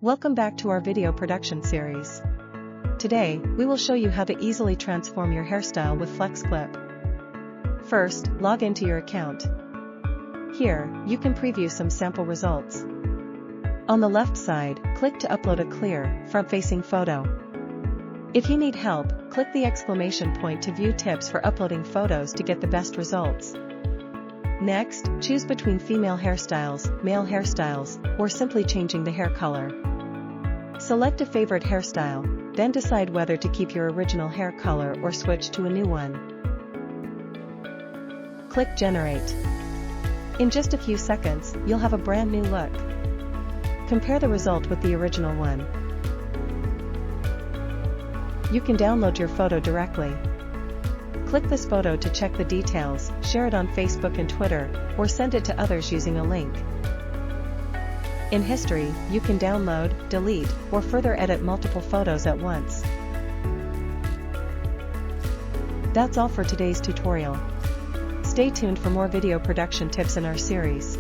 Welcome back to our video production series. Today, we will show you how to easily transform your hairstyle with FlexClip. First, log into your account. Here, you can preview some sample results. On the left side, click to upload a clear, front-facing photo. If you need help, click the exclamation point to view tips for uploading photos to get the best results. Next, choose between female hairstyles, male hairstyles, or simply changing the hair color. Select a favorite hairstyle, then decide whether to keep your original hair color or switch to a new one. Click Generate. In just a few seconds, you'll have a brand new look. Compare the result with the original one. You can download your photo directly. Click this photo to check the details, share it on Facebook and Twitter, or send it to others using a link. In History, you can download, delete, or further edit multiple photos at once. That's all for today's tutorial. Stay tuned for more video production tips in our series.